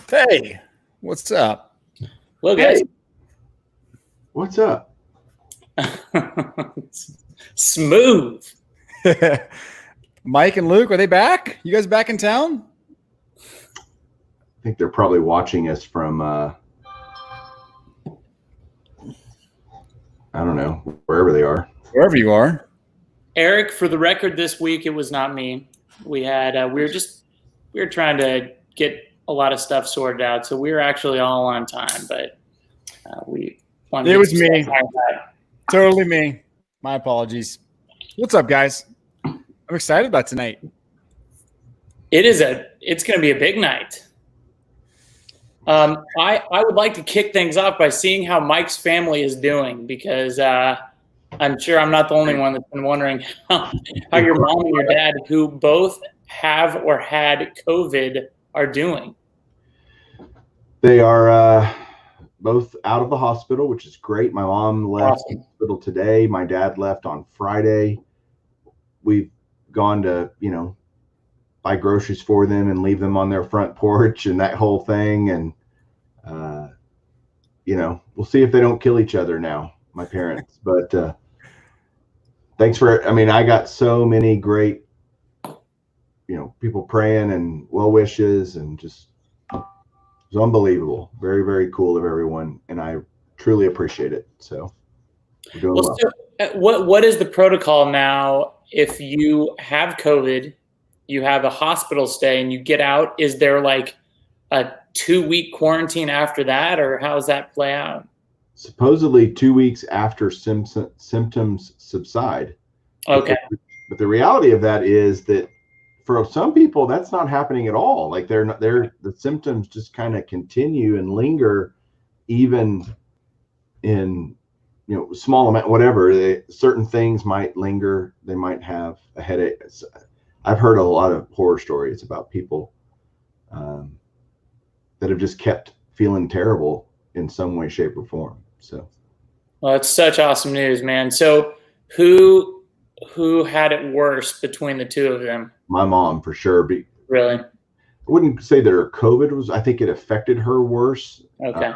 Hey, what's up? Hello, guys. Hey, what's up? Smooth. Mike and Luke, are they back? You guys back in town? I think they're probably watching us from, I don't know, wherever they are. Wherever you are. Eric, for the record, this week it was not me. We had we were trying to get a lot of stuff sorted out, so we were actually all on time. But we wanted It to was get me. some time. Totally me. My apologies. What's up, guys? I'm excited about tonight. It's going to be a big night. I would like to kick things off by seeing how Mike's family is doing, because I'm sure I'm not the only one that's been wondering how your mom and your dad, who both have or had COVID, are doing. They are both out of the hospital, which is great. My mom left the hospital today. My dad left on Friday. We've gone to, buy groceries for them and leave them on their front porch and that whole thing. And, we'll see if they don't kill each other now, my parents. But thanks I got so many great, people praying and well wishes, and just, it was unbelievable. Very, very cool of everyone. And I truly appreciate it. So we're doing well. So what is the protocol now if you have COVID, you have a hospital stay, and you get out? Is there like a 2-week quarantine after that, or how does that play out? Supposedly 2 weeks after symptoms subside. Okay. But the reality of that is that for some people, that's not happening at all. Like the symptoms just kind of continue and linger, even in, small amount, whatever. Certain things might linger. They might have a headache. I've heard a lot of horror stories about people that have just kept feeling terrible in some way, shape, or form. So, well, it's such awesome news, man. So who had it worse between the two of them? My mom, for sure. Really? I wouldn't say that her COVID I think it affected her worse. Okay.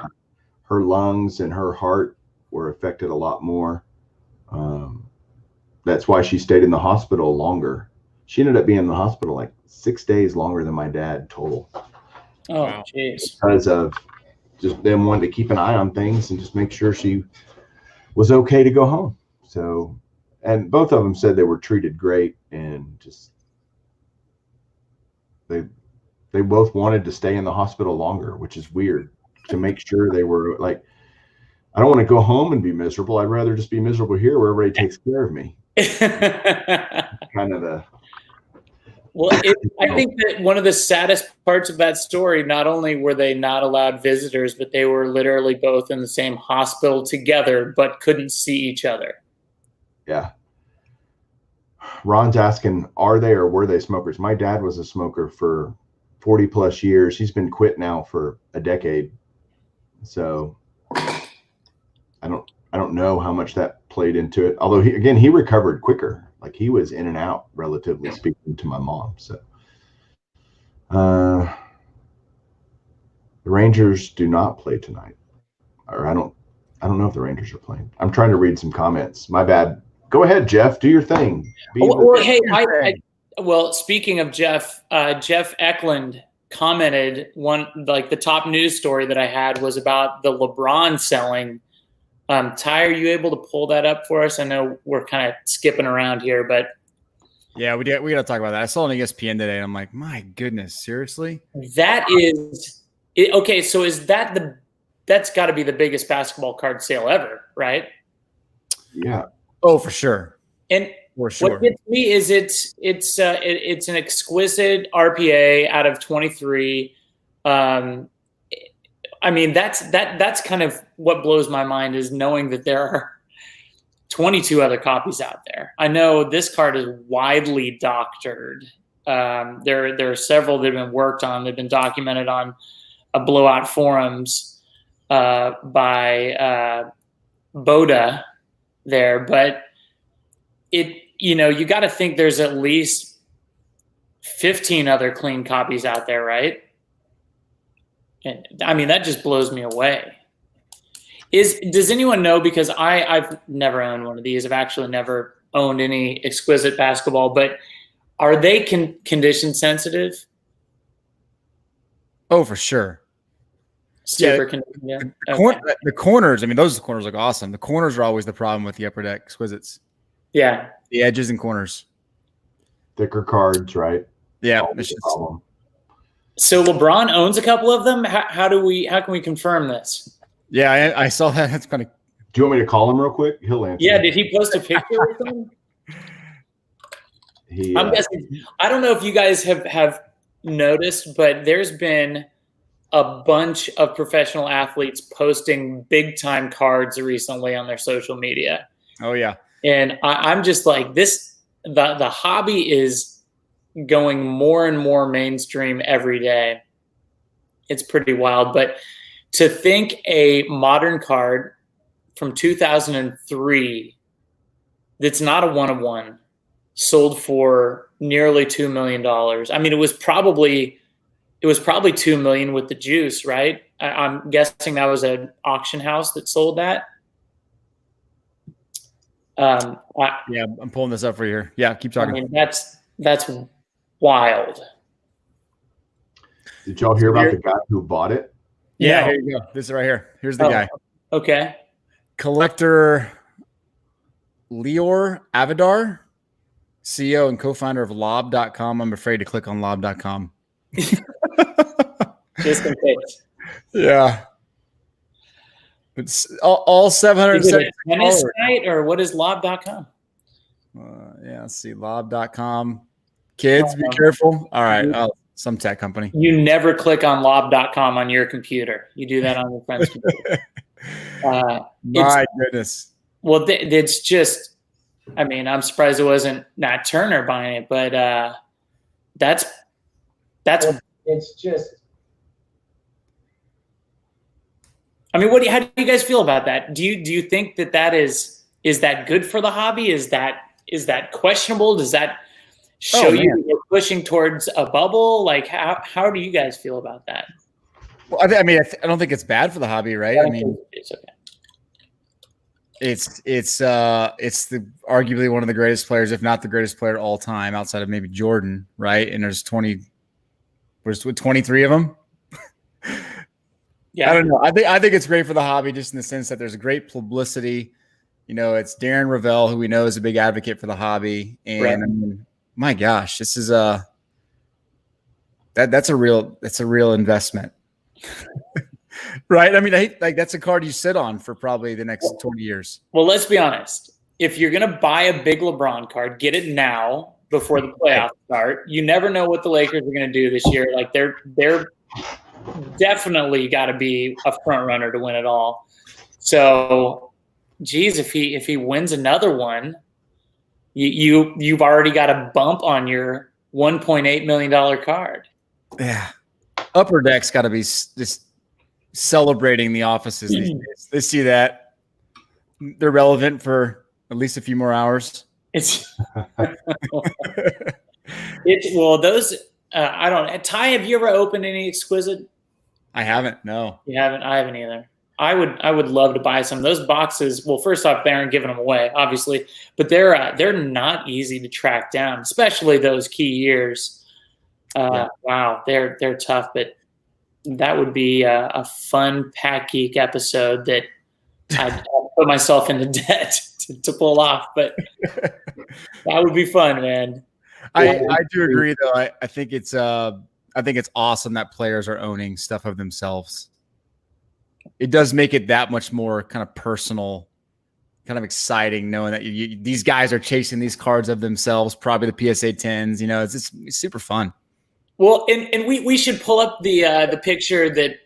Her lungs and her heart were affected a lot more. That's why she stayed in the hospital longer. She ended up being in the hospital like 6 days longer than my dad total. Oh, jeez. Because of just them wanting to keep an eye on things and just make sure she was okay to go home. So, and both of them said they were treated great, and just they both wanted to stay in the hospital longer, which is weird, to make sure they were like, I don't want to go home and be miserable. I'd rather just be miserable here where everybody takes care of me. Kind of the. Well, I think that one of the saddest parts of that story, not only were they not allowed visitors, but they were literally both in the same hospital together, but couldn't see each other. Yeah. Ron's asking, are they or were they smokers? My dad was a smoker for 40 plus years. He's been quit now for a decade. So I don't know how much that played into it. Although he recovered quicker. Like he was in and out, relatively speaking, to my mom. So the Rangers do not play tonight. Or I don't know if the Rangers are playing. I'm trying to read some comments. My bad. Go ahead, Jeff. Do your thing. Well, speaking of Jeff, Jeff Eklund commented the top news story that I had was about the LeBron selling. Ty, are you able to pull that up for us? I know we're kind of skipping around here, but yeah, we got to talk about that. I saw it on ESPN today, and I'm like, my goodness, seriously? That is it. Okay, so is that's got to be the biggest basketball card sale ever, right? Yeah. Oh, for sure. And for sure. What gets me is it's an exquisite RPA out of 23. I mean, that's kind of what blows my mind, is knowing that there are 22 other copies out there. I know this card is widely doctored. There are several that have been worked on. They've been documented on blowout forums by Boda there, but you got to think there's at least 15 other clean copies out there, right? And I mean, that just blows me away. Does anyone know, because I've never owned one of these. I've actually never owned any exquisite basketball, but are they condition sensitive? Oh, for sure. Super condition, yeah. The corners, I mean, those corners look awesome. The corners are always the problem with the Upper Deck Exquisites. Yeah. The edges and corners. Thicker cards, right? Yeah. Always the problem. So LeBron owns a couple of them. How can we confirm this? Yeah, I saw that. That's kind of. Do you want me to call him real quick? He'll answer. Yeah, did he post a picture with them? I'm guessing. I don't know if you guys have noticed, but there's been a bunch of professional athletes posting big time cards recently on their social media. Oh yeah, and I'm just like this. The hobby is going more and more mainstream every day. It's pretty wild, but to think a modern card from 2003 that's not a 1-of-1 sold for nearly $2 million. I mean, it was probably $2 million with the juice, right? I'm guessing that was an auction house that sold that. Yeah, I'm pulling this up for you here. Yeah, keep talking. I mean, that's wild. Did y'all hear about the guy who bought it? Yeah, here you go. This is right here. Here's the guy. Okay. Collector Lior Avidar, CEO and co-founder of lob.com. I'm afraid to click on lob.com. Just in case. Yeah. It's all 700. Is it a tennis site or what is lob.com? Yeah, let's see. Lob.com. Kids, be careful. All right. Some tech company. You never click on lob.com on your computer. You do that on your friend's computer. My goodness. Well, it's just, I mean, I'm surprised it wasn't Nat Turner buying it, but that's it's just. I mean, how do you guys feel about that? Do you think that is that good for the hobby? Is that questionable? Does that show you that you're pushing towards a bubble? Like, how do you guys feel about that? Well, I mean, I don't think it's bad for the hobby, right? I mean, it's okay. It's arguably one of the greatest players, if not the greatest player of all time, outside of maybe Jordan, right? And there's 23 of them. Yeah, I don't know. I think it's great for the hobby, just in the sense that there's great publicity. You know, it's Darren Ravel, who we know is a big advocate for the hobby, and right. I mean, my gosh, this is that's a real investment. Right? I mean, that's a card you sit on for probably the next 20 years. Well, let's be honest. If you're going to buy a big LeBron card, get it now before the playoffs start. You never know what the Lakers are going to do this year. Like they're definitely got to be a front runner to win it all. So, geez, if he wins another one, you've already got a bump on your $1.8 million card. Yeah. Upper Deck's got to be just celebrating the offices these days. They see that. They're relevant for at least a few more hours. Well, those I don't. Ty, have you ever opened any exquisite? I haven't. No, you haven't. I haven't either. I would love to buy some of those boxes. Well, first off, they aren't giving them away, obviously, but they're not easy to track down, especially those key years. Wow, they're tough, but that would be a fun Pack Geek episode that I'd put myself into debt to pull off, but that would be fun, man. I do agree, though. I think it's awesome that players are owning stuff of themselves. It does make it that much more kind of personal, kind of exciting, knowing that these guys are chasing these cards of themselves, probably the PSA 10s. You know, it's super fun. Well, and we should pull up the picture that,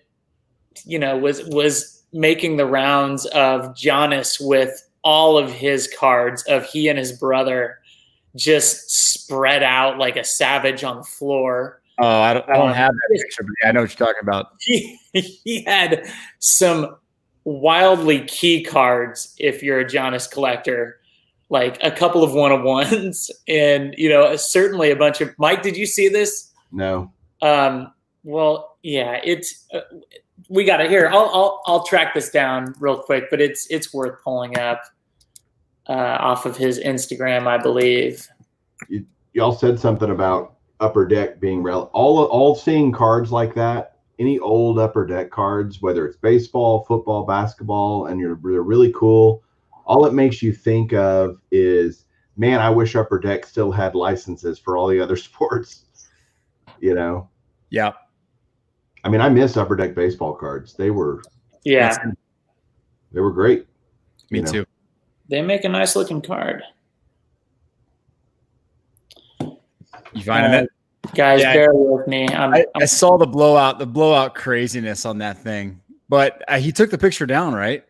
you know, was making the rounds of Giannis with all of his cards of he and his brother just spread out like a savage on the floor. Oh, I don't have that picture, but yeah, I know what you're talking about. He had some wildly key cards if you're a Giannis collector, like a couple of 1-of-1s and, you know, certainly a bunch of – Mike, did you see this? No. Well, yeah, it's we got it here. I'll track this down real quick, but it's worth pulling up off of his Instagram, I believe. Y'all said something about Upper Deck being all seeing cards like that. Any old Upper Deck cards, whether it's baseball, football, basketball, and they're really cool. All it makes you think of is, man, I wish Upper Deck still had licenses for all the other sports. You know? Yeah. I mean, I miss Upper Deck baseball cards. They were great. Me too. They make a nice looking card. You finding it? Guys, bear with me. I saw the blowout craziness on that thing, but he took the picture down, right?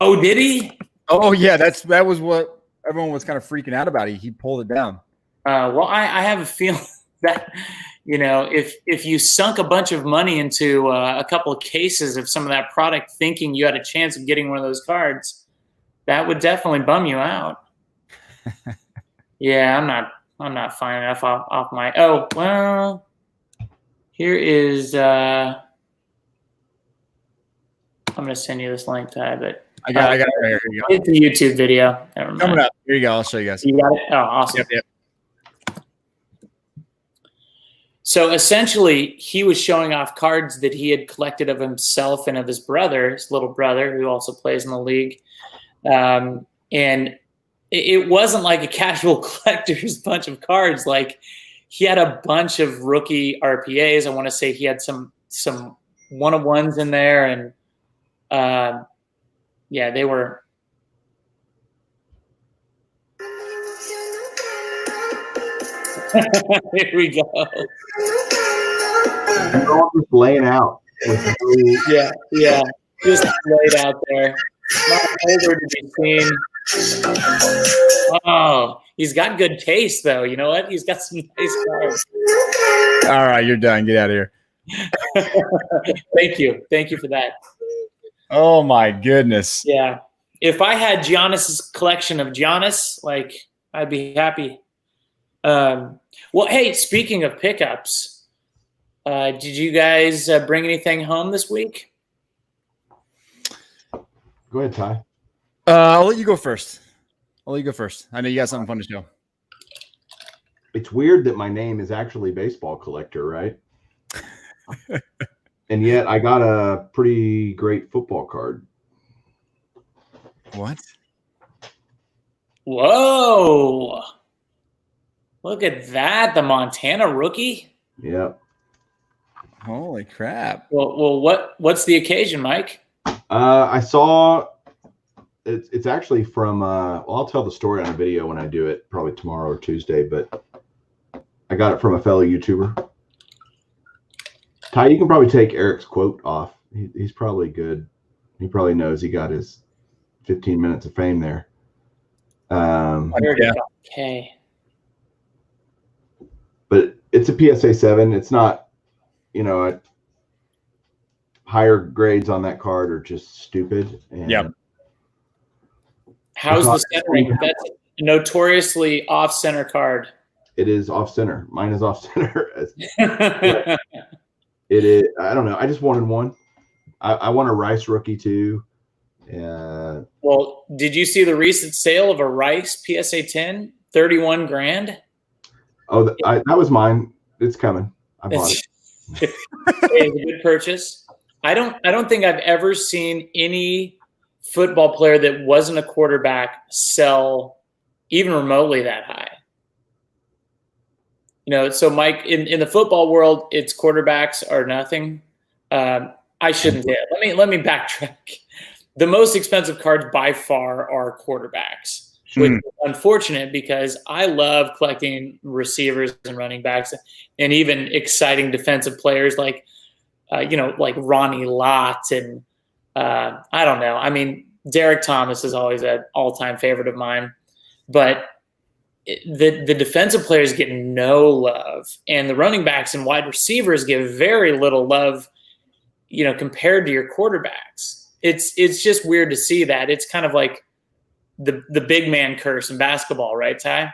Oh, did he? Oh yeah, that was what everyone was kind of freaking out about. He pulled it down. Well, I have a feeling that, you know, if you sunk a bunch of money into a couple of cases of some of that product, thinking you had a chance of getting one of those cards, that would definitely bum you out. Yeah, I'm not fine enough off my. Oh well, here is. I'm gonna send you this link, Ty, but I got it right here. Here you go. It's a YouTube video. Coming up. Here you go. I'll show you guys. You got it. Oh, awesome. Yep. So essentially, he was showing off cards that he had collected of himself and of his brother, his little brother, who also plays in the league. And it wasn't like a casual collector's bunch of cards. Like, he had a bunch of rookie RPAs. I want to say he had some one-of-ones in there. And yeah, they were. Here we go. You're all just laying out. Yeah. Just laid out there. Not older to be seen. Oh, he's got good taste, though. You know what? He's got some nice cards. All right, you're done. Get out of here. Thank you for that. Oh my goodness. Yeah. If I had Giannis's collection of Giannis, like, I'd be happy. Well, hey, speaking of pickups, did you guys bring anything home this week? Go ahead, Ty. I'll let you go first. I know you got something fun to show. It's weird that my name is actually baseball collector, right? And yet I got a pretty great football card. What? Whoa. Look at that. The Montana rookie. Yep. Holy crap. Well, what's the occasion, Mike? I saw it's actually from well, I'll tell the story on a video when I do it, probably tomorrow or Tuesday, but I got it from a fellow YouTuber. Ty, you can probably take Eric's quote off. He's probably good. He probably knows he got his 15 minutes of fame there. Yeah. Okay. But it's a PSA 7. It's not, higher grades on that card are just stupid. And yep. How's the centering? That's a notoriously off-center card. It is off-center. Mine is off-center. It is. I don't know. I just wanted one. I want a Rice rookie too. Well, did you see the recent sale of a Rice PSA 10? 31 grand. Oh, that was mine. It's coming. I bought it. It's a good purchase. I don't think I've ever seen any football player that wasn't a quarterback sell even remotely that high. So Mike, in the football world, it's quarterbacks or nothing. I shouldn't say it. Let me backtrack. The most expensive cards by far are quarterbacks, which is unfortunate because I love collecting receivers and running backs and even exciting defensive players like Ronnie Lott and I don't know. I mean, Derek Thomas is always an all-time favorite of mine, but the defensive players get no love, and the running backs and wide receivers give very little love, compared to your quarterbacks. It's just weird to see that. It's kind of like the big man curse in basketball, right, Ty?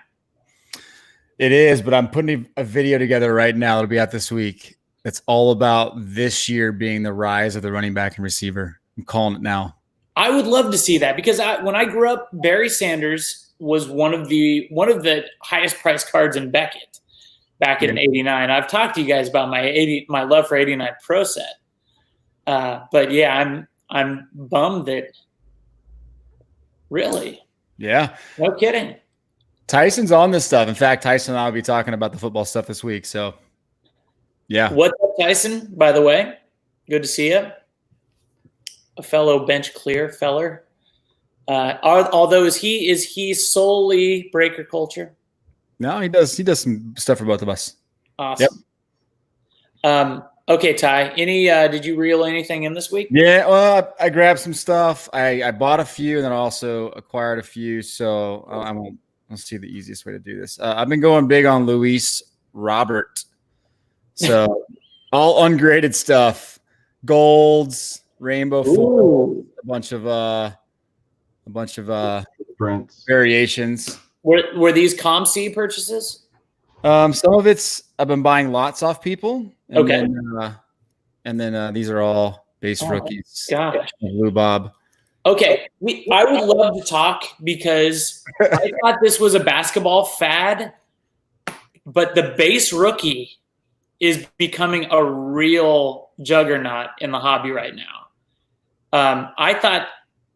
It is, but I'm putting a video together right now. It'll be out this week it's all about this year being the rise of the running back and receiver. I'm calling it now. I would love to see that because when I grew up, Barry Sanders was one of the highest priced cards in Beckett back in '89. I've talked to you guys about my love for '89 Pro set, but yeah, I'm bummed that. Really? Yeah. No kidding. Tyson's on this stuff. In fact, Tyson and I will be talking about the football stuff this week. So, yeah. What's up, Tyson? By the way, good to see you. A fellow bench clear feller. Although is he solely breaker culture? No, he does some stuff for both of us. Awesome. Yep. Okay, Ty. Did you reel anything in this week? Yeah, well, I grabbed some stuff. I bought a few, and then I also acquired a few. So let's see the easiest way to do this. I've been going big on Luis Robert. So all ungraded stuff, golds, rainbow foils, a bunch of prints, variations. Were these ComC purchases? Some of it's I've been buying lots off people. And okay. Then these are all base rookies. Gosh. Blue Bob. Okay. I would love to talk because I thought this was a basketball fad, but the base rookie is becoming a real juggernaut in the hobby right now. I thought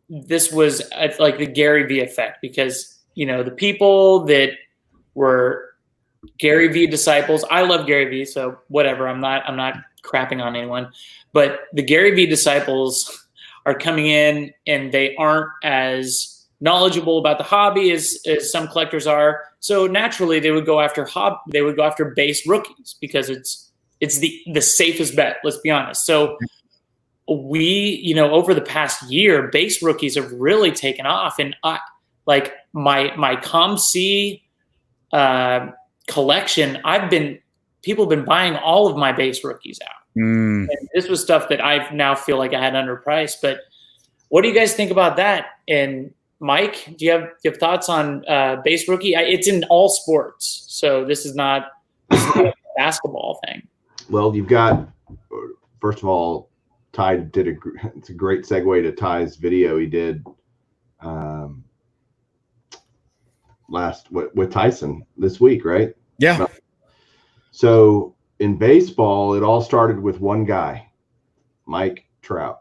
this was like the Gary V effect because, the people that were Gary V disciples, I love Gary V, so whatever, I'm not crapping on anyone, but the Gary V disciples are coming in and they aren't as knowledgeable about the hobby as some collectors are. So naturally they would go after base rookies because it's the safest bet, let's be honest. So we, over the past year, base rookies have really taken off, and like my ComC collection, people have been buying all of my base rookies out. And this was stuff that I now feel like I had underpriced. But what do you guys think about that? And Mike, do you have thoughts on base rookie? It's in all sports, so this is not a basketball thing. Well, you've got, first of all, Ty did it's a great segue to Ty's video he did with Tyson this week, right? Yeah. So in baseball, it all started with one guy, Mike Trout.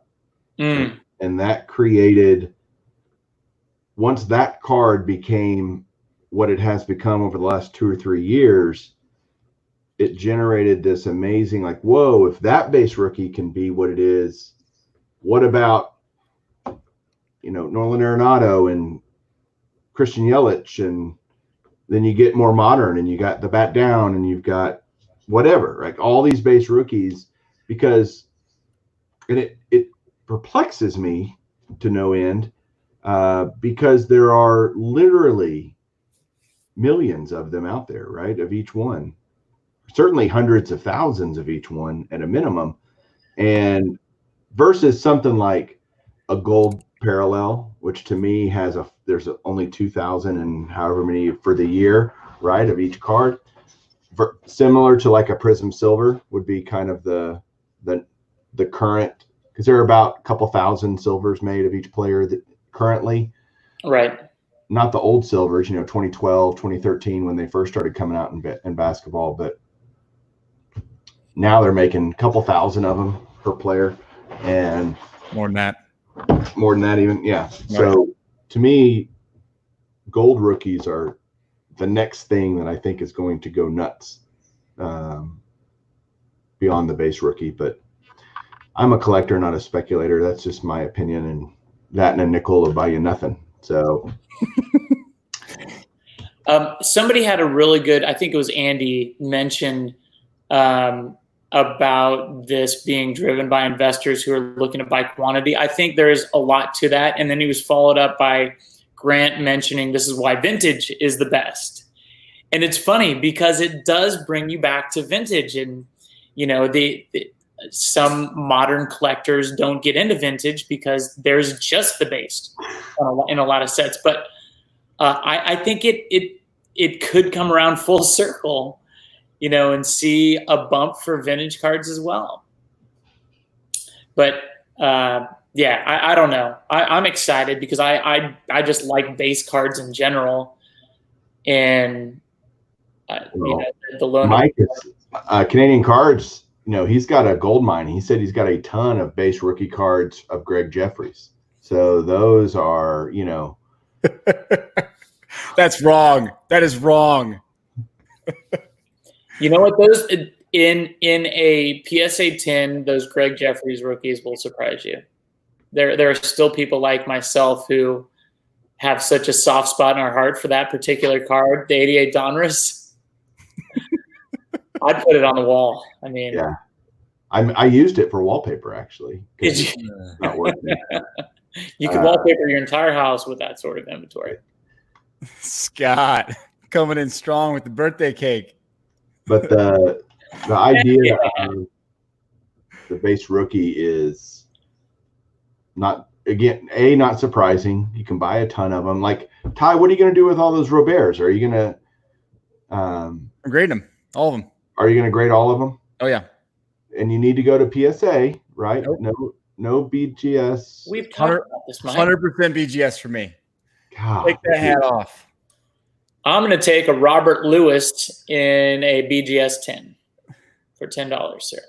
And that created, once that card became what it has become over the last 2 or 3 years, it generated this amazing, like, whoa, if that base rookie can be what it is, what about, Nolan Arenado and Christian Yelich? And then you get more modern and you got the bat down and you've got whatever, like all these base rookies, because it perplexes me to no end, because there are literally millions of them out there, right? Of each one. Certainly hundreds of thousands of each one at a minimum, and versus something like a gold parallel, which to me there's only 2,000 and however many for the year, right, of each card. Similar to like a Prism Silver would be kind of the current, because there are about a couple thousand silvers made of each player that currently, right? Not the old silvers, 2012, 2013 when they first started coming out in basketball, but now they're making a couple thousand of them per player, and more than that even. Yeah. Right. So to me, gold rookies are the next thing that I think is going to go nuts, beyond the base rookie. But I'm a collector, not a speculator. That's just my opinion, and that and a nickel will buy you nothing. So somebody had a really good, I think it was Andy, mentioned about this being driven by investors who are looking to buy quantity. I think there's a lot to that. And then he was followed up by Grant mentioning this is why vintage is the best. And it's funny because it does bring you back to vintage. And, some modern collectors don't get into vintage because there's just the base in a lot of sets. But I think it could come around full circle. and see a bump for vintage cards as well. But yeah, I don't know. I'm excited because I just like base cards in general, and the low. Mike is Canadian Cards. He's got a gold mine. He said he's got a ton of base rookie cards of Greg Jeffries. So those are, That's wrong. That is wrong. You know what? Those in a PSA 10, those Greg Jeffries rookies will surprise you. There are still people like myself who have such a soft spot in our heart for that particular card, the 88 Donruss. I'd put it on the wall. I mean, yeah, I used it for wallpaper actually. Did you? It's not working. You could wallpaper your entire house with that sort of inventory. Scott coming in strong with the birthday cake. But the idea of the base rookie is not surprising. You can buy a ton of them. Like, Ty, what are you going to do with all those Roberts? Are you going to grade them? All of them. Are you going to grade all of them? Oh yeah. And you need to go to PSA, right? Nope. No BGS. We've talked about this, Mike. 100% BGS for me. God, take that hat off. I'm going to take a Robert Lewis in a BGS 10 for $10, sir.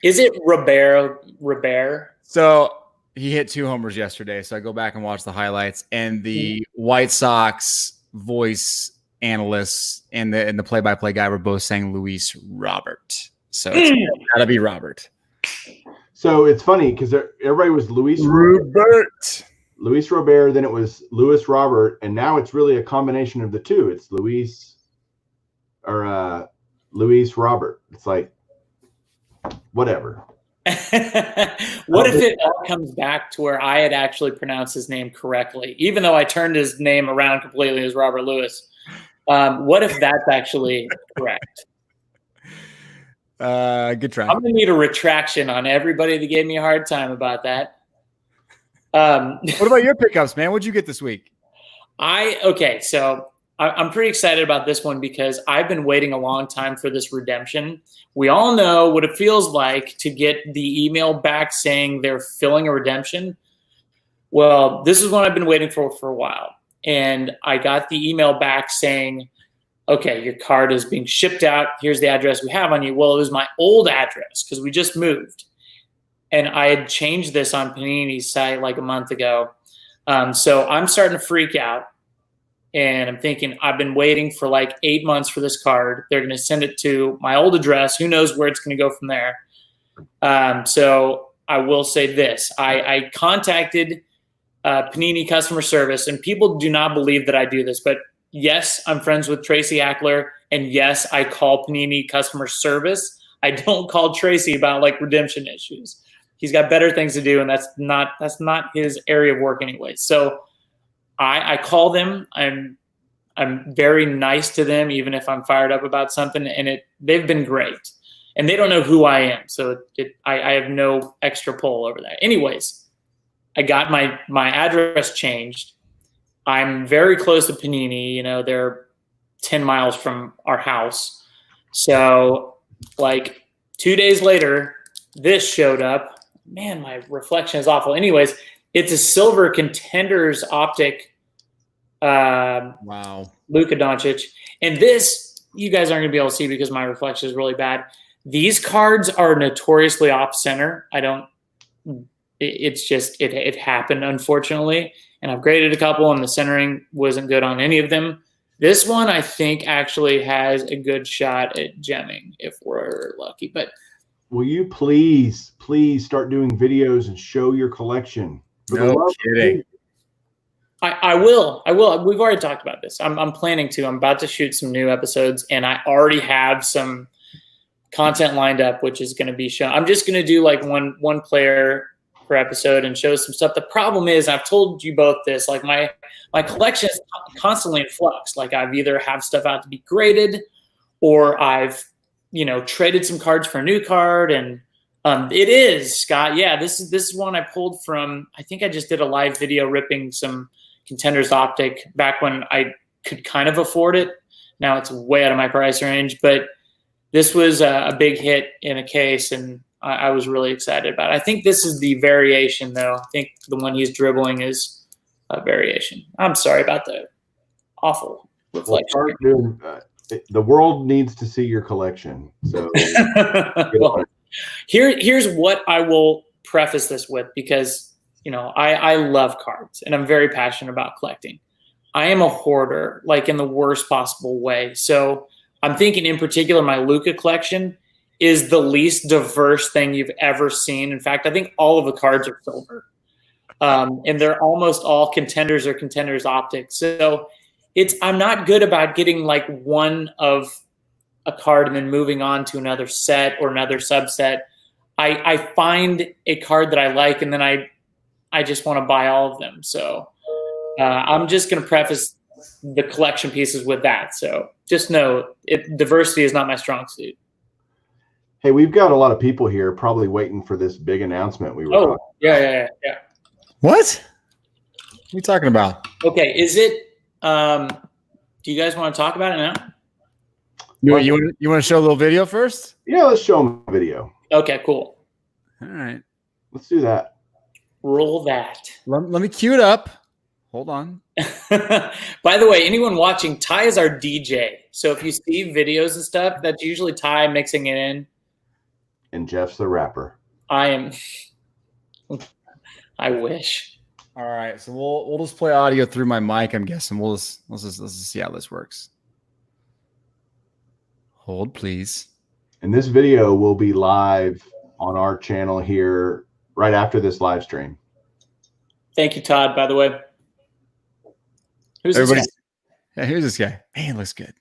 Is it Robert? So he hit 2 homers yesterday. So I go back and watch the highlights, and the White Sox voice analysts and the play-by-play guy were both saying Luis Robert. So it's got to be Robert. So it's funny because everybody was Luis Robert. Luis Robert, then it was Luis Robert, and now it's really a combination of the two. It's Luis Robert. It's like, whatever. What if it all comes back to where I had actually pronounced his name correctly, even though I turned his name around completely as Robert Lewis? What if that's actually correct? Good try. I'm going to need a retraction on everybody that gave me a hard time about that. What about your pickups, man? What'd you get this week? So I'm pretty excited about this one because I've been waiting a long time for this redemption. We all know what it feels like to get the email back saying they're filling a redemption. Well, this is what I've been waiting for a while. And I got the email back saying, okay, your card is being shipped out. Here's the address we have on you. Well, it was my old address because we just moved. And I had changed this on Panini's site like a month ago. So I'm starting to freak out. And I'm thinking, I've been waiting for like 8 months for this card. They're going to send it to my old address. Who knows where it's going to go from there? So I will say this. I contacted Panini customer service, and people do not believe that I do this. But yes, I'm friends with Tracy Ackler. And yes, I call Panini customer service. I don't call Tracy about like redemption issues. He's got better things to do, and that's not his area of work anyway. So I call them. I'm very nice to them, even if I'm fired up about something, and they've been great. And they don't know who I am, so I have no extra pull over that. Anyways, I got my address changed. I'm very close to Panini. They're 10 miles from our house. So like 2 days later, this showed up. Man, my reflection is awful. Anyways, it's a silver Contenders optic. Wow. Luka Doncic. And this, you guys aren't going to be able to see because my reflection is really bad. These cards are notoriously off center. It happened, unfortunately. And I've graded a couple, and the centering wasn't good on any of them. This one, I think, actually has a good shot at gemming if we're lucky. But will you please start doing videos and show your collection? No kidding. I will. We've already talked about this. I'm planning to. I'm about to shoot some new episodes, and I already have some content lined up, which is going to be shown. I'm just going to do like one player per episode and show some stuff. The problem is, I've told you both this, like my collection is constantly in flux. Like I've either have stuff out to be graded, or I've traded some cards for a new card. And it is, Scott. Yeah, this is one I pulled from. I think I just did a live video ripping some Contenders optic back when I could kind of afford it. Now it's way out of my price range, but this was a big hit in a case, and I was really excited about it. I think this is the variation, though. I think the one he's dribbling is a variation. I'm sorry about the awful reflection. Well, the world needs to see your collection. So well, here's what I will preface this with, because I love cards and I'm very passionate about collecting. I am a hoarder, like in the worst possible way. So I'm thinking in particular, my Luka collection is the least diverse thing you've ever seen. In fact, I think all of the cards are silver. And they're almost all contenders or contenders optics. So I'm not good about getting like one of a card and then moving on to another set or another subset. I find a card that I like, and then I just want to buy all of them. So I'm just going to preface the collection pieces with that. So just know diversity is not my strong suit. Hey, we've got a lot of people here probably waiting for this big announcement we were talking about. Yeah. What are you talking about? Okay, is it do you guys want to talk about it now? You want to show a little video first? Yeah, let's show them a video. Okay, cool. All right. Let's do that. Roll that. Let me cue it up. Hold on. By the way, anyone watching, Ty is our DJ. So if you see videos and stuff, that's usually Ty mixing it in. And Jeff's the rapper. I wish. All right, so we'll just play audio through my mic, I'm guessing. Let's just see how this works. Hold, please. And this video will be live on our channel here right after this live stream. Thank you, Todd, by the way. Who's Everybody? this guy? Yeah, here's this guy. Man, he looks good.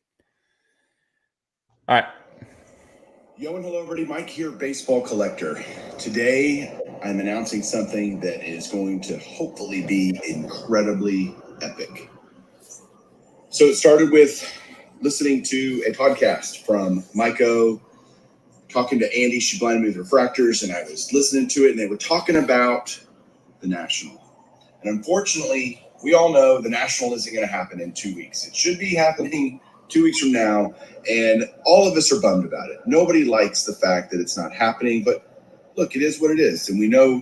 All right. Yo and hello everybody, Mike here, baseball collector. Today I'm announcing something that is going to hopefully be incredibly epic. So it started with listening to a podcast from Maiko talking to Andy. She blinded me with refractors, and I was listening to it, and they were talking about the National. And unfortunately, we all know the National isn't going to happen in 2 weeks. It should be happening 2 weeks from now, and all of us are bummed about it. Nobody likes the fact that it's not happening, but look, it is what it is, and we know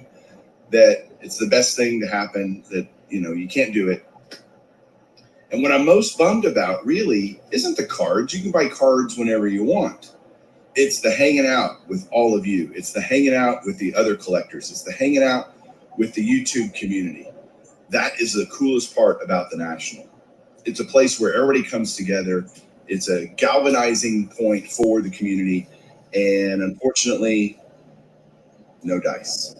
that it's the best thing to happen, that you can't do it. And what I'm most bummed about really isn't the cards. You can buy cards whenever you want. It's the hanging out with all of you. It's the hanging out with the other collectors. It's the hanging out with the YouTube community. That is the coolest part about the National. It's a place where everybody comes together. It's a galvanizing point for the community. And unfortunately, no dice.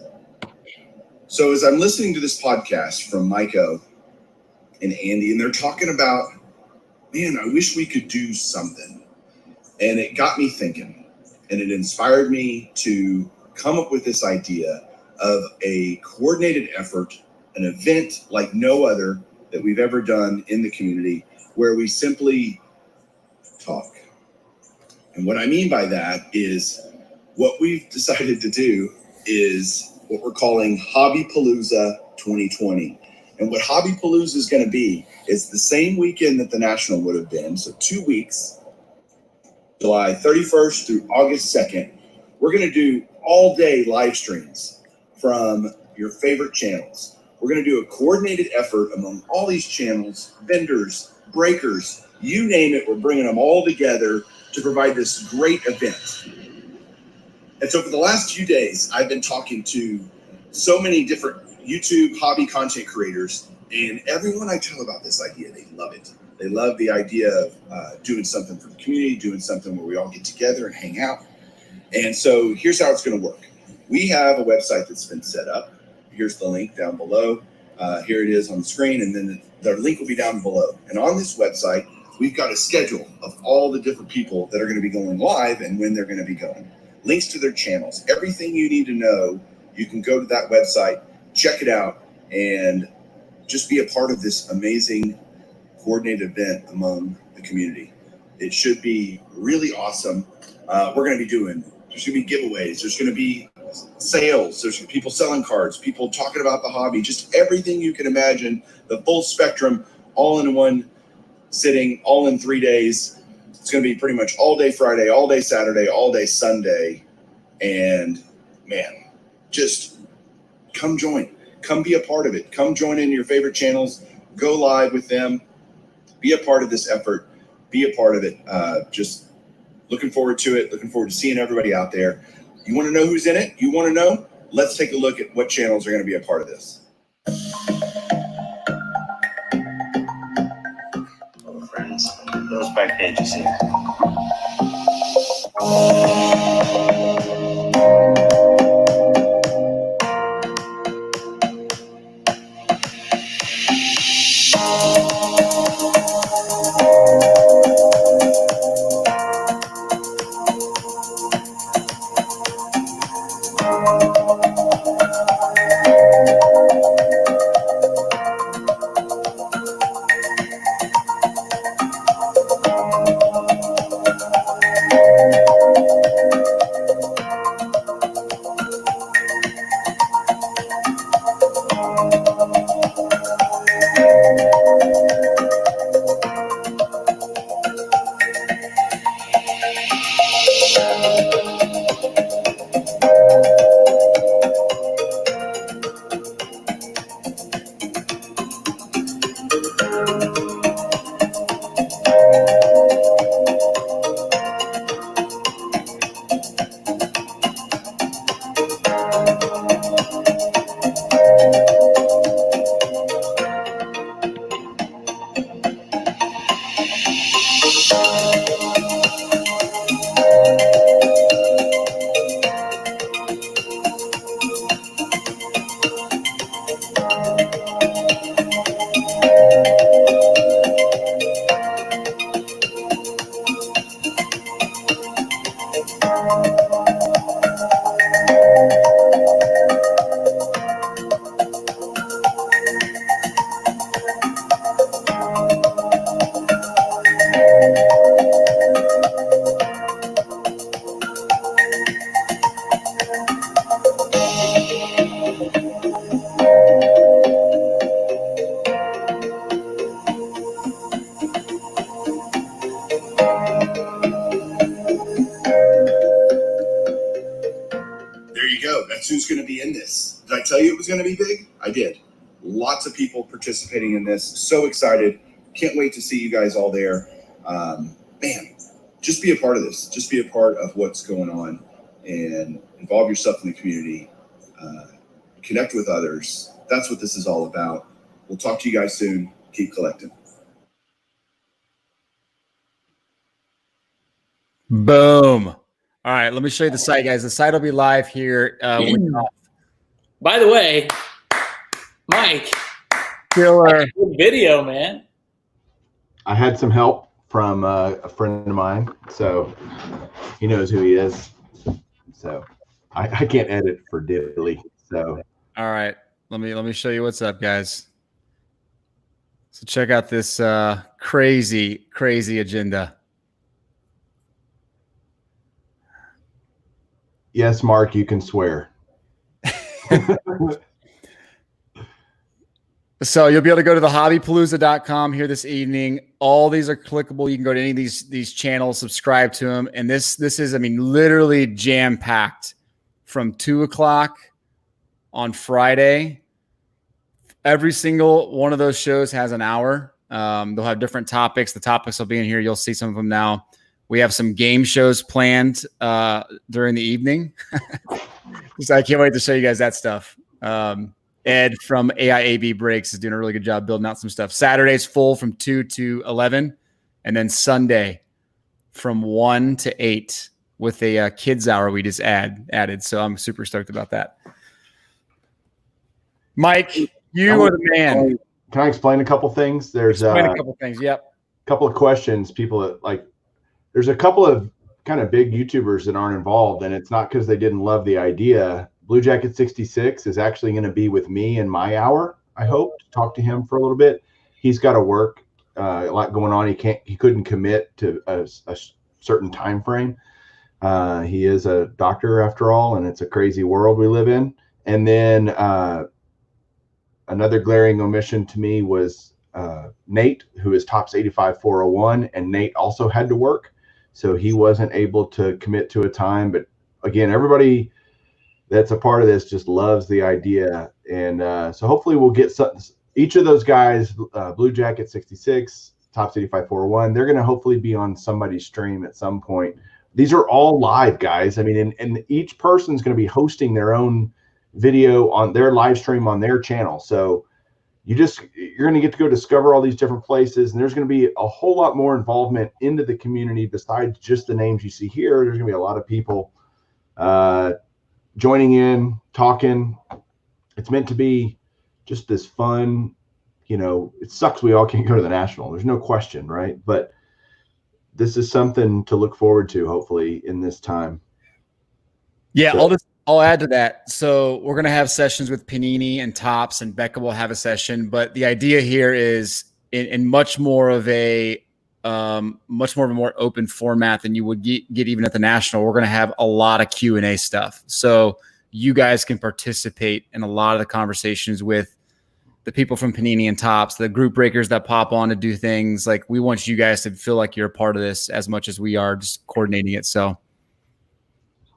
So as I'm listening to this podcast from Maiko and Andy, and they're talking about, man, I wish we could do something. And it got me thinking, and it inspired me to come up with this idea of a coordinated effort, an event like no other that we've ever done in the community, where we simply talk. And what I mean by that is what we've decided to do is what we're calling Hobby Palooza 2020. And what Hobby Palooza is going to be is the same weekend that the National would have been. So 2 weeks, July 31st through August 2nd, we're going to do all day live streams from your favorite channels. We're going to do a coordinated effort among all these channels, vendors, breakers, you name it. We're bringing them all together to provide this great event. And so for the last few days, I've been talking to so many different YouTube hobby content creators, and everyone I tell about this idea, they love it. They love the idea of doing something for the community, doing something where we all get together and hang out. And so here's how it's going to work. We have a website that's been set up. Here's the link down below. Here it is on the screen, and then the link will be down below. And on this website, we've got a schedule of all the different people that are going to be going live and when they're going to be going. Links to their channels. Everything you need to know, you can go to that website, check it out, and just be a part of this amazing coordinated event among the community. It should be really awesome. We're going to be there's going to be giveaways. There's going to be sales. There's people selling cards, people talking about the hobby, just everything you can imagine, the full spectrum, all in one sitting, all in 3 days. It's going to be pretty much all day Friday, all day Saturday, all day Sunday. And man, just come join. Come be a part of it. Come join in your favorite channels. Go live with them. Be a part of this effort. Be a part of it. Just looking forward to it. Looking forward to seeing everybody out there. You want to know who's in it? You want to know? Let's take a look at what channels are going to be a part of this. Hello, friends. Those back pages here. There you go. That's who's going to be in this. Did I tell you it was going to be big? I did. Lots of people participating in this. So excited. Can't wait to see you guys all there. Man, just be a part of this. Just be a part of what's going on and involve yourself in the community. Connect with others. That's what this is all about. We'll talk to you guys soon. Keep collecting. Boom. All right, let me show you the site, guys. The site will be live here. By the way, Mike, Killer good video, man. I had some help from a friend of mine, so he knows who he is. So I can't edit for diddly. So all right, let me show you what's up, guys. So check out this crazy agenda. yes, Mark, you can swear. So you'll be able to go to the hobbypalooza.com here this evening. All these are clickable. You can go to any of these channels, subscribe to them. And this is, I mean, literally jam-packed from 2 o'clock on Friday. Every single one of those shows has an hour. They'll have different topics. The topics will be in here. You'll see some of them now. We have some game shows planned during the evening. So I can't wait to show you guys that stuff. Ed from AIAB Breaks is doing a really good job building out some stuff. Saturday's full from 2 to 11. And then Sunday from 1 to 8 with a kids hour we just added. So I'm super stoked about that. Mike, you are the man. Can I explain a couple things? There's explain a couple things. Yep. A couple of questions. People that like, there's a couple of kind of big YouTubers that aren't involved, and it's not because they didn't love the idea. Blue Jacket 66 is actually going to be with me in my hour. I hope to talk to him for a little bit. He's got to work, a lot going on. He couldn't commit to a certain time frame. He is a doctor after all, and it's a crazy world we live in. And then another glaring omission to me was Nate, who is Tops 85 401, and Nate also had to work. so he wasn't able to commit to a time. But again, everybody that's a part of this just loves the idea, and so hopefully we'll get each of those guys, Blue Jacket 66, Top City 5401. They're going to hopefully be on somebody's stream at some point. These are all live, guys. I mean, and each person's going to be hosting their own video on their live stream on their channel. So you're going to get to go discover all these different places, and there's going to be a whole lot more involvement into the community besides just the names you see here. There's going to be a lot of people joining in, talking. It's meant to be just this fun, it sucks we all can't go to the National. There's no question, right? But this is something to look forward to, hopefully, in this time. Yeah, so, I'll add to that. So we're going to have sessions with Panini and Topps, and Becca will have a session. But the idea here is in much more of a more open format than you would get even at the National. We're going to have a lot of Q&A stuff. So you guys can participate in a lot of the conversations with the people from Panini and Topps, the group breakers that pop on to do things. Like, we want you guys to feel like you're a part of this as much as we are just coordinating it. So,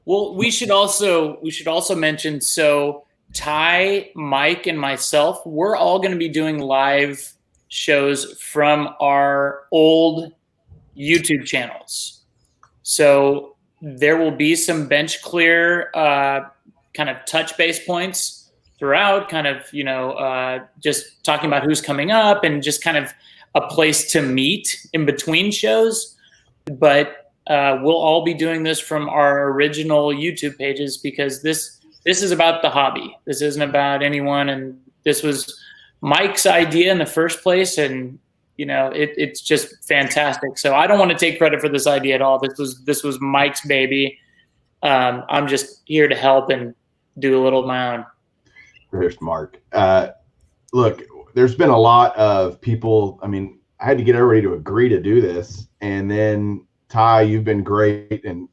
well, we should also mention, so Ty, Mike, and myself, we're all going to be doing live shows from our old YouTube channels. So there will be some bench clear kind of touch base points throughout, kind of, just talking about who's coming up and just kind of a place to meet in between shows. But we'll all be doing this from our original YouTube pages, because this is about the hobby. This isn't about anyone. And this was Mike's idea in the first place. And, it's just fantastic. So I don't want to take credit for this idea at all. This was Mike's baby. I'm just here to help and do a little of my own. There's Mark. Look, there's been a lot of people. I mean, I had to get everybody to agree to do this. And then Ty, you've been great. And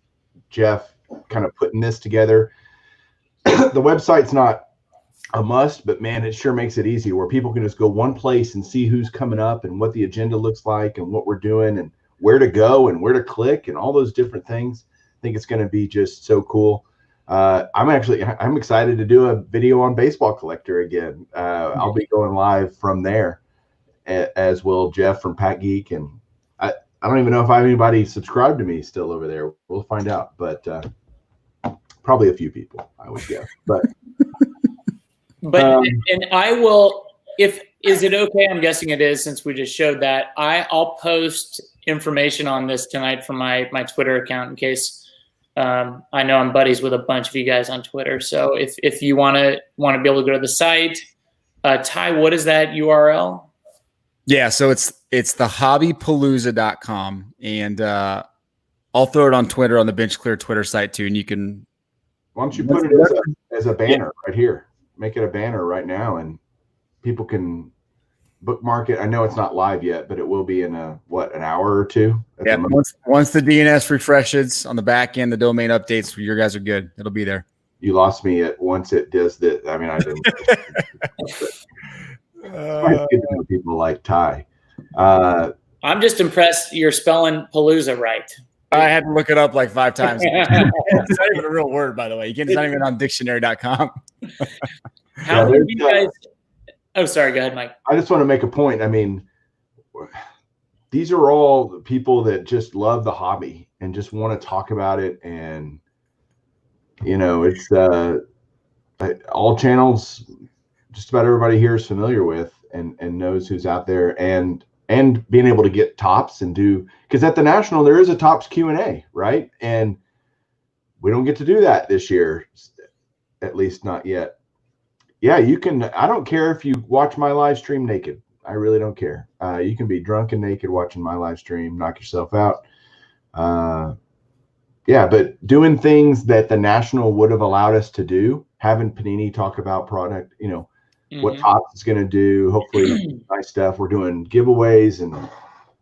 Jeff kind of putting this together. The website's not a must, but man, it sure makes it easy where people can just go one place and see who's coming up and what the agenda looks like and what we're doing and where to go and where to click and all those different things. I think it's going to be just so cool. I'm excited to do a video on Baseball Collector again. I'll be going live from there, as will Jeff from Pat Geek. And I don't even know if I have anybody subscribed to me still over there. We'll find out, but probably a few people, I would guess. But and I will, is it okay? I'm guessing it is, since we just showed that. I'll post information on this tonight from my Twitter account, in case. I know I'm buddies with a bunch of you guys on Twitter. So if you want to be able to go to the site, Ty, what is that URL? Yeah, so it's thehobbypalooza.com, and I'll throw it on Twitter, on the Bench Clear Twitter site too, and you can. Why don't you put it as a banner right here? Make it a banner right now, and people can bookmark it. I know it's not live yet, but it will be in an hour or two. Yeah, once the DNS refreshes on the back end, the domain updates, your guys are good. It'll be there. You lost me at once it does that. I mean, I didn't. It's good to know people like Ty. I'm just impressed you're spelling Palooza right. I had to look it up like 5 times. It's not even a real word, by the way. It's not even on dictionary.com. How did you guys? Oh, sorry. Go ahead, Mike. I just want to make a point. I mean, these are all people that just love the hobby and just want to talk about it. And, it's all channels just about everybody here is familiar with and knows who's out there. And being able to get Topps and do, because at the National, there is a Topps Q&A, right? And we don't get to do that this year, at least not yet. Yeah, you can. I don't care if you watch my live stream naked. I really don't care. You can be drunk and naked watching my live stream, knock yourself out. Yeah, but doing things that the National would have allowed us to do, having Panini talk about product, what Topps is going to do, hopefully nice stuff. We're doing giveaways and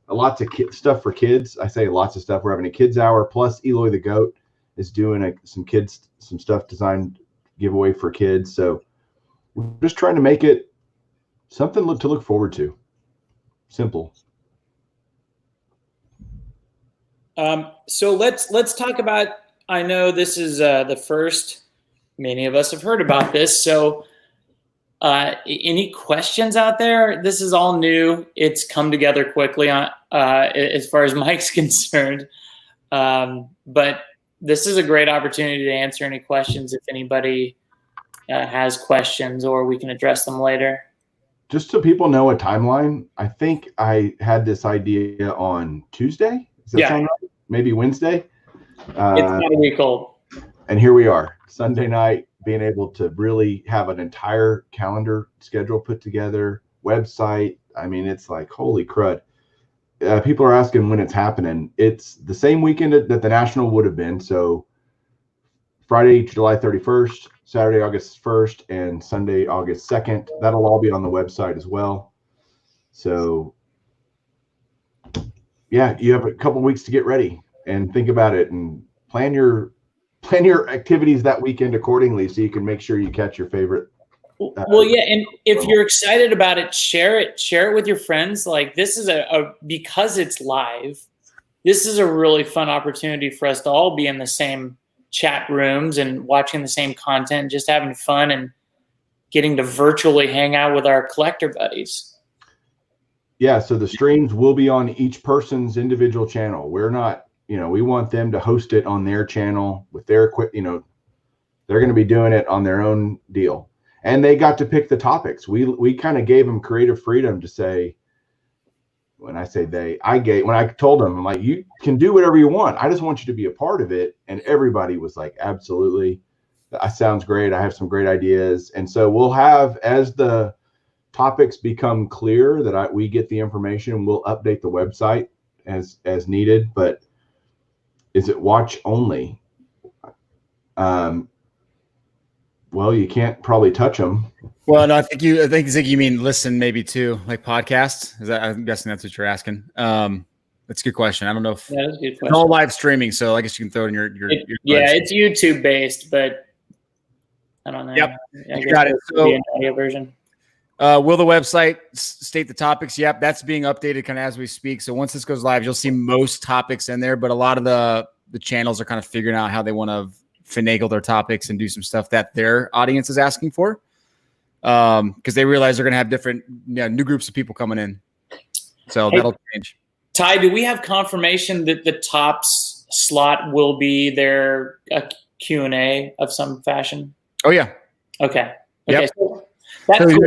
lots of stuff for kids. I say lots of stuff. We're having a kids hour, plus Eloy the Goat is doing some stuff designed giveaway for kids. So we're just trying to make it something to look forward to. Simple. So let's talk about. I know this is the first. Many of us have heard about this. So, any questions out there? This is all new. It's come together quickly on as far as Mike's concerned. But this is a great opportunity to answer any questions if anybody has questions, or we can address them later. Just so people know a timeline, I think I had this idea on Tuesday. Does that sound right? Maybe Wednesday. It's not a week old. And here we are, Sunday night, being able to really have an entire calendar schedule put together, website. I mean, it's like, holy crud. People are asking when it's happening. It's the same weekend that the National would have been. So Friday, July 31st, Saturday, August 1st, and Sunday, August 2nd. That'll all be on the website as well. So yeah, you have a couple weeks to get ready and think about it and plan your activities that weekend accordingly so you can make sure you catch your favorite. Well, yeah, and if you're excited about it, share it with your friends. Like, this is because it's live, this is a really fun opportunity for us to all be in the same chat rooms and watching the same content, just having fun and getting to virtually hang out with our collector buddies. Yeah, so the streams will be on each person's individual channel. We're not, we want them to host it on their channel with their equipment. They're going to be doing it on their own deal. And they got to pick the topics. We kind of gave them creative freedom to say, when I say when I told them, I'm like, you can do whatever you want. I just want you to be a part of it. And everybody was like, absolutely. That sounds great. I have some great ideas. And so we'll have, as the topics become clear, that we get the information, we'll update the website as needed. But is it watch only? Well, you can't probably touch them. Well, no, I think Zig, you mean listen maybe too, like podcasts. I'm guessing that's what you're asking. That's a good question. I don't know if that's a good question. It's all live streaming, so I guess you can throw it in your it's YouTube based, but I don't know. Yep, I got it. So, be an audio version. Will the website state the topics? Yep, that's being updated kind of as we speak. So once this goes live, you'll see most topics in there, but a lot of the channels are kind of figuring out how they want to finagle their topics and do some stuff that their audience is asking for, because they realize they're going to have different new groups of people coming in. So that'll change. Ty, do we have confirmation that the Tops slot will be their Q&A of some fashion? Oh, yeah. Okay. Yep. So cool.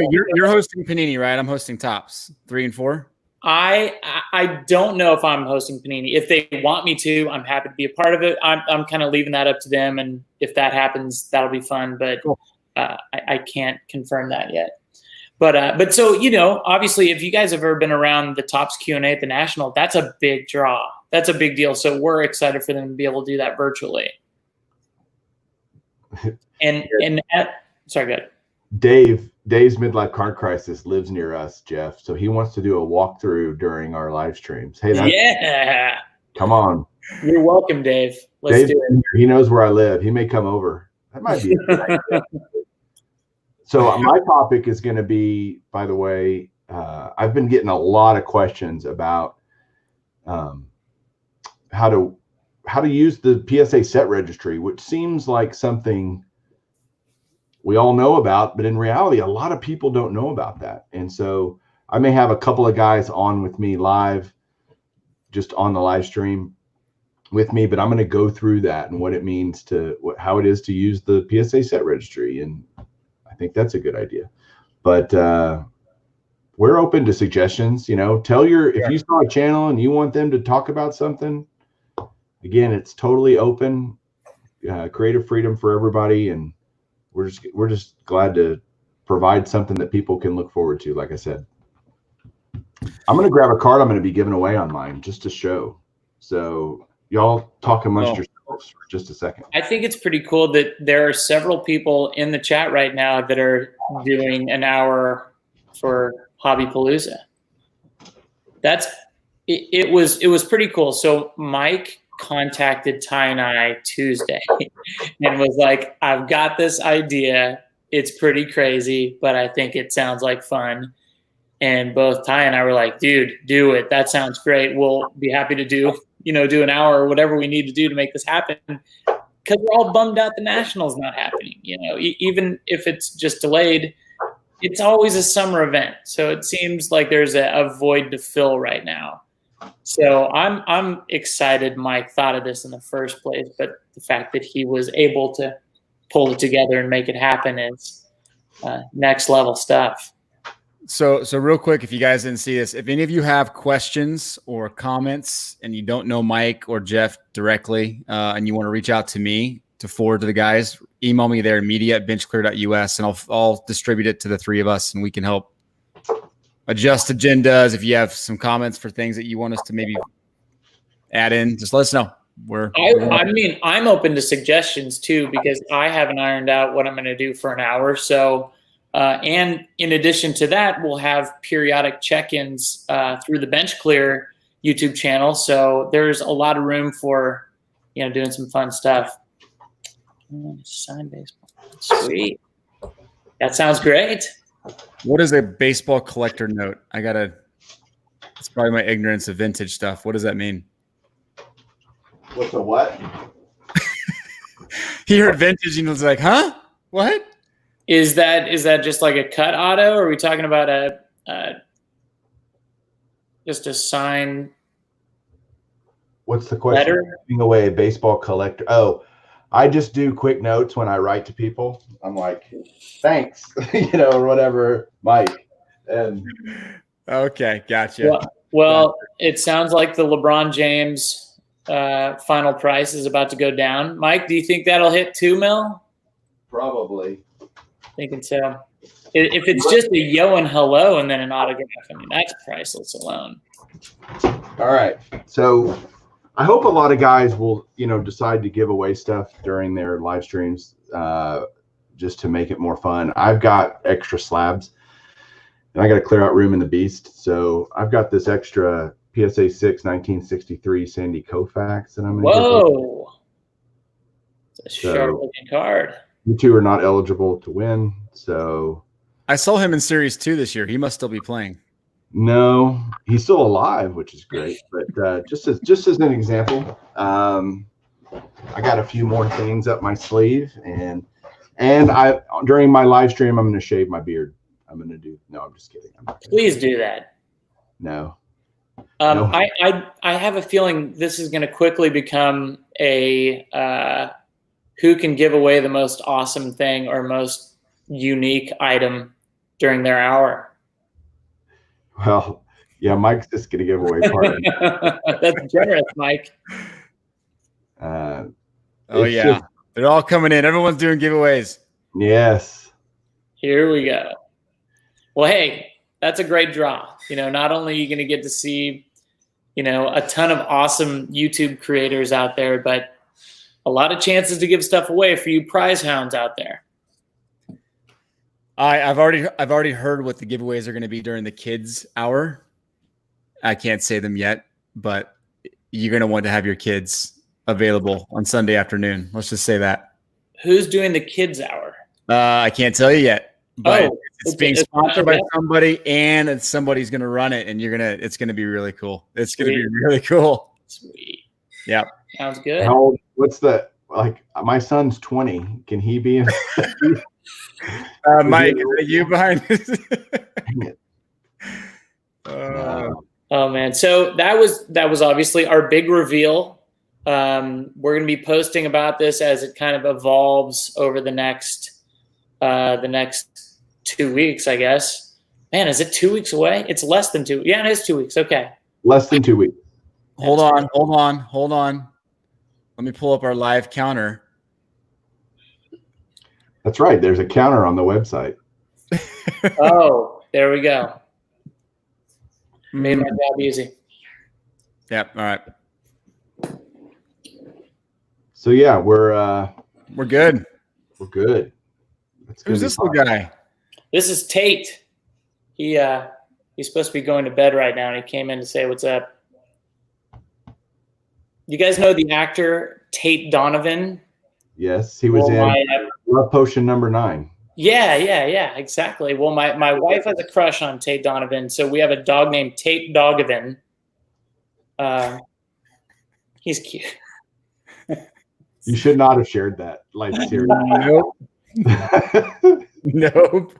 You're hosting Panini, right? I'm hosting Tops 3 and 4. I don't know if I'm hosting Panini. If they want me to, I'm happy to be a part of it. I'm kind of leaving that up to them, and if that happens, that'll be fun. But cool. I can't confirm that yet. But so obviously, if you guys have ever been around the Tops Q&A at the National, that's a big draw. That's a big deal. So we're excited for them to be able to do that virtually. Sorry, go ahead. Dave's midlife card crisis lives near us, Jeff. So he wants to do a walkthrough during our live streams. Hey, come on. You're welcome, Dave. Let's do it. He knows where I live. He may come over. That might be a good idea. So my topic is going to be, by the way, I've been getting a lot of questions about how to use the PSA set registry, which seems like something we all know about, but in reality, a lot of people don't know about that. And so I may have a couple of guys on with me live, just on the live stream with me, but I'm going to go through that and what it means how it is to use the PSA set registry. And I think that's a good idea, but we're open to suggestions. If you saw a channel and you want them to talk about something, again, it's totally open, creative freedom for everybody. And we're just glad to provide something that people can look forward to. Like I said, I'm going to grab a card I'm going to be giving away on mine just to show. So y'all talk amongst yourselves for just a second. I think it's pretty cool that there are several people in the chat right now that are doing an hour for Hobby Palooza. It was pretty cool. So Mike contacted Ty and I Tuesday and was like, I've got this idea. It's pretty crazy, but I think it sounds like fun. And both Ty and I were like, dude, do it. That sounds great. We'll be happy to do do an hour or whatever we need to do to make this happen. Because we're all bummed out the Nationals not happening. Even if it's just delayed, it's always a summer event. So it seems like there's a void to fill right now. So I'm excited Mike thought of this in the first place, but the fact that he was able to pull it together and make it happen is next level stuff. So real quick, if you guys didn't see this, if any of you have questions or comments and you don't know Mike or Jeff directly, and you want to reach out to me to forward to the guys, email me there, media@benchclear.us, and I'll distribute it to the three of us, and we can help adjust agendas. If you have some comments for things that you want us to maybe add in, just let us know. I'm open to suggestions too, because I haven't ironed out what I'm going to do for an hour. So, and in addition to that, we'll have periodic check-ins through the Bench Clear YouTube channel. So there's a lot of room for, doing some fun stuff. Sign baseball. Sweet. That sounds great. What is a baseball collector note? It's probably my ignorance of vintage stuff. What does that mean? What's a what? He heard vintage and was like, huh? What? Is that just like a cut auto, or are we talking about just a sign? What's the question? Letter? Giving away a baseball collector. Oh, I just do quick notes when I write to people. I'm like, thanks, or whatever, Mike. And okay, gotcha. Well, it sounds like the LeBron James final price is about to go down. Mike, do you think that'll hit $2 million? Probably. Thinking so. If it's just a yo and hello and then an autograph, that's priceless alone. All right. So I hope a lot of guys will, decide to give away stuff during their live streams just to make it more fun. I've got extra slabs, and I got to clear out room in the beast. So I've got this extra PSA 6 1963 Sandy Koufax that I'm going to give away. Whoa. It's a sharp-looking card. You two are not eligible to win, so I saw him in Series 2 this year. He must still be playing. No, he's still alive, which is great. But just as an example, I got a few more things up my sleeve, and I during my live stream I'm going to shave my beard. I'm just kidding. Please do that. No. No. I have a feeling this is going to quickly become a who can give away the most awesome thing or most unique item during their hour. Well, yeah, Mike's just going to give away part of it. That's generous, Mike. They're all coming in. Everyone's doing giveaways. Yes. Here we go. Well, hey, that's a great draw. Not only are you going to get to see, a ton of awesome YouTube creators out there, but a lot of chances to give stuff away for you prize hounds out there. I've already heard what the giveaways are going to be during the kids hour. I can't say them yet, but you're going to want to have your kids available on Sunday afternoon. Let's just say that. Who's doing the kids hour? I can't tell you yet, but it's being sponsored by somebody, and somebody's going to run it, and it's going to be really cool. It's going to be really cool. Sweet. Yeah. Sounds good. How old? What's the my son's 20. Can he be in? Mike, are you behind this? Oh man. So that was obviously our big reveal. We're going to be posting about this as it kind of evolves over the next 2 weeks, I guess. Man, is it 2 weeks away? It's less than 2. Yeah, it is 2 weeks. Okay. Less than 2 weeks. Hold on. Let me pull up our live counter. That's right. There's a counter on the website. Oh, there we go. Made my job easy. Yep. All right. So yeah, we're good. We're good. Who's this little guy? This is Tate. He's supposed to be going to bed right now, and he came in to say what's up. You guys know the actor Tate Donovan? Yes, he was in Love Potion number 9. Yeah, exactly. Well, my wife has a crush on Tate Donovan, so we have a dog named Tate Dogovan. He's cute. You should not have shared that. Like, seriously. Nope. Nope.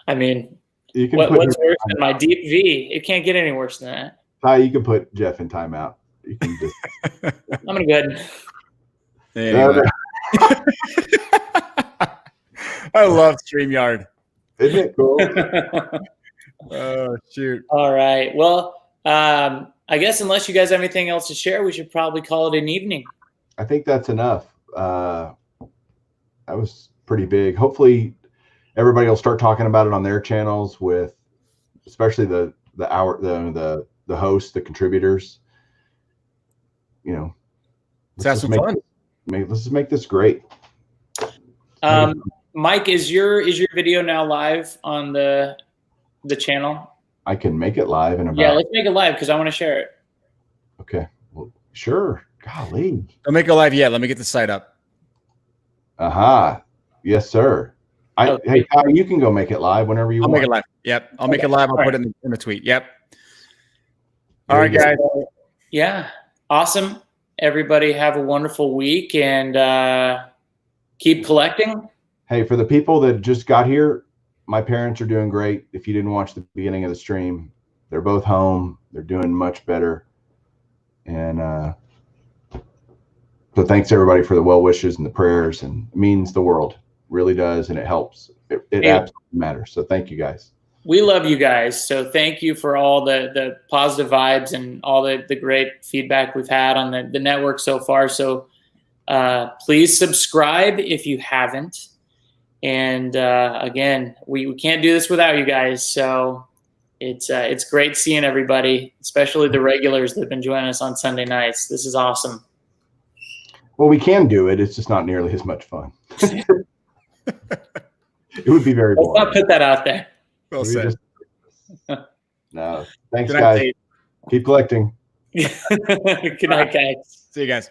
I mean, You can what's worse than my deep V? It can't get any worse than that. Ty, you can put Jeff in timeout. You can just. I'm gonna go ahead. Anyway. I love StreamYard. Isn't it cool? Oh, shoot. All right. Well, I guess unless you guys have anything else to share, we should probably call it an evening. I think that's enough. That was pretty big. Hopefully, everybody will start talking about it on their channels, with especially the hosts, the contributors. You know, Let's have some fun. Let's just make this great. Mike, is your video now live on the channel? I can make it live in about. Yeah, let's make it live because I want to share it. Okay. Well, sure. Golly. Don't make it live yet. Let me get the site up. Aha. Yes, sir. Hey, Ty, you can go make it live whenever you want. I'll make it live. Yep. I'll make it live. I'll put it in the tweet. Yep. All right, guys. Yeah. Awesome. Everybody have a wonderful week and keep collecting. Hey, for the people that just got here, my parents are doing great. If you didn't watch the beginning of the stream, they're both home. They're doing much better. And so thanks everybody for the well wishes and the prayers, and it means the world. Really does, and it helps. It absolutely matters. So thank you guys. We love you guys. So thank you for all the positive vibes and all the great feedback we've had on the network so far. So please subscribe if you haven't. And again, we can't do this without you guys. So it's great seeing everybody, especially the regulars that have been joining us on Sunday nights. This is awesome. Well, we can do it. It's just not nearly as much fun. It would be very boring. Let's not put that out there. Well said. No. Thanks, Good guys. night. Keep collecting. Good night, guys. See you guys.